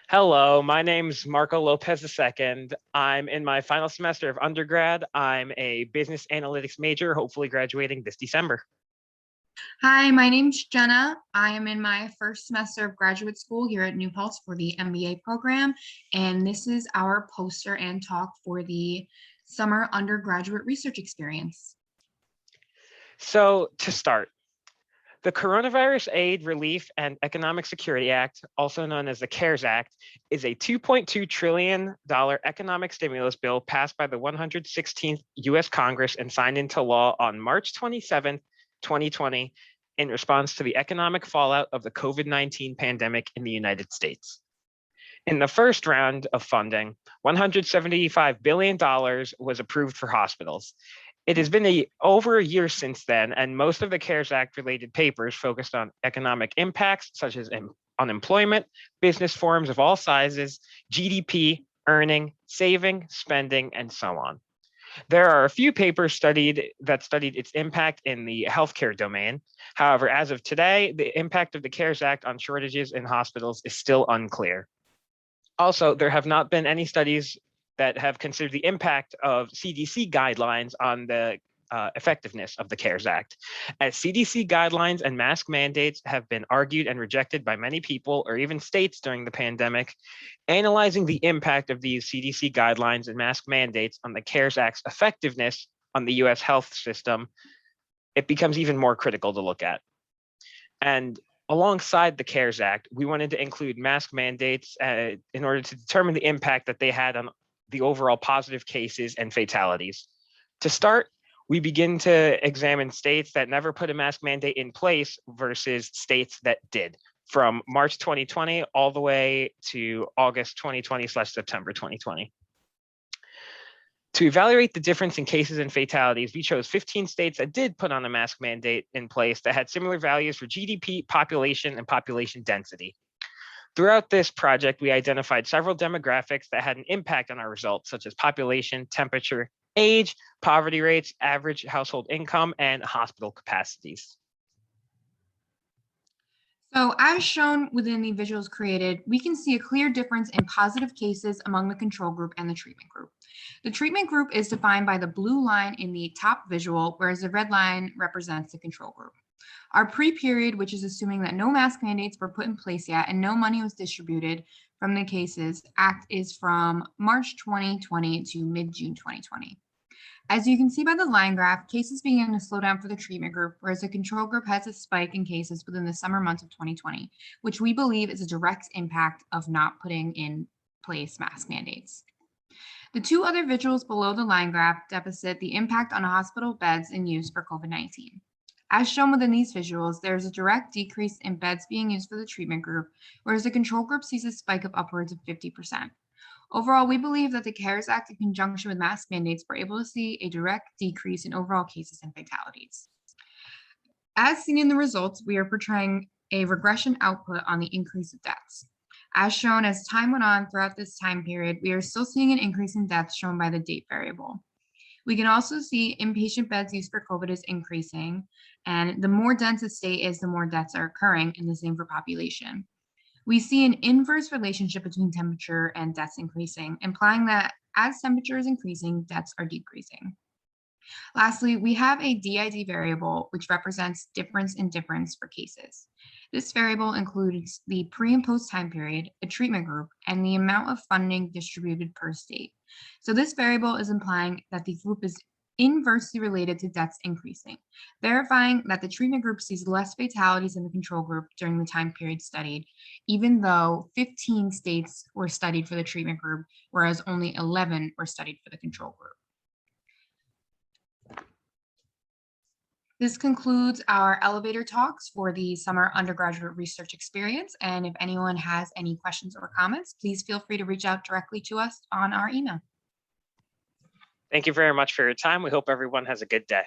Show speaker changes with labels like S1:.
S1: Hello, my name's Marco Lopez II. I'm in my final semester of undergrad. I'm a business analytics major, hopefully graduating this December.
S2: Hi, my name's Jenna. I am in my first semester of graduate school here at New Paltz for the MBA program, and this is our poster and talk for the Summer Undergraduate Research Experience.
S1: So to start, the Coronavirus Aid, Relief, and Economic Security Act, also known as the CARES Act, is a $2.2 trillion economic stimulus bill passed by the 116th U.S. Congress and signed into law on March 27, 2020, in response to the economic fallout of the COVID-19 pandemic in the United States. In the first round of funding, $175 billion was approved for hospitals. It has been over a year since then, and most of the CARES Act related papers focused on economic impacts such as unemployment, business forms of all sizes, GDP, earning, saving, spending, and so on. There are a few papers studied its impact in the healthcare domain. However, as of today, the impact of the CARES Act on shortages in hospitals is still unclear. Also, there have not been any studies that have considered the impact of CDC guidelines on the effectiveness of the CARES Act. As CDC guidelines and mask mandates have been argued and rejected by many people or even states during the pandemic, analyzing the impact of these CDC guidelines and mask mandates on the CARES Act's effectiveness on the US health system, it becomes even more critical to look at. And alongside the CARES Act, we wanted to include mask mandates in order to determine the impact that they had on the overall positive cases and fatalities. To start, we begin to examine states that never put a mask mandate in place versus states that did, from March 2020 all the way to August 2020/September 2020. To evaluate the difference in cases and fatalities, we chose 15 states that did put on a mask mandate in place that had similar values for GDP, population, and population density. Throughout this project, we identified several demographics that had an impact on our results, such as population, temperature, age, poverty rates, average household income, and hospital capacities.
S2: So as shown within the visuals created, we can see a clear difference in positive cases among the control group and the treatment group. The treatment group is defined by the blue line in the top visual, whereas the red line represents the control group. Our pre-period, which is assuming that no mask mandates were put in place yet and no money was distributed from the cases act, is from March 2020 to mid-June 2020. As you can see by the line graph, cases began to slow down for the treatment group, whereas the control group has a spike in cases within the summer months of 2020, which we believe is a direct impact of not putting in place mask mandates. The two other visuals below the line graph demonstrate the impact on hospital beds in use for COVID-19. As shown within these visuals, there is a direct decrease in beds being used for the treatment group, whereas the control group sees a spike of upwards of 50%. Overall, we believe that the CARES Act in conjunction with mask mandates were able to see a direct decrease in overall cases and fatalities. As seen in the results, we are portraying a regression output on the increase of deaths. As shown, as time went on throughout this time period, we are still seeing an increase in deaths shown by the date variable. We can also see inpatient beds used for COVID is increasing, and the more dense a state is, the more deaths are occurring, and the same for population. We see an inverse relationship between temperature and deaths increasing, implying that as temperature is increasing, deaths are decreasing. Lastly, we have a DID variable, which represents difference in difference for cases. This variable includes the pre and post time period, a treatment group, and the amount of funding distributed per state. So this variable is implying that the group is inversely related to deaths increasing, verifying that the treatment group sees less fatalities than the control group during the time period studied, even though 15 states were studied for the treatment group, whereas only 11 were studied for the control group. This concludes our elevator talks for the Summer Undergraduate Research Experience. And if anyone has any questions or comments, please feel free to reach out directly to us on our email.
S1: Thank you very much for your time. We hope everyone has a good day.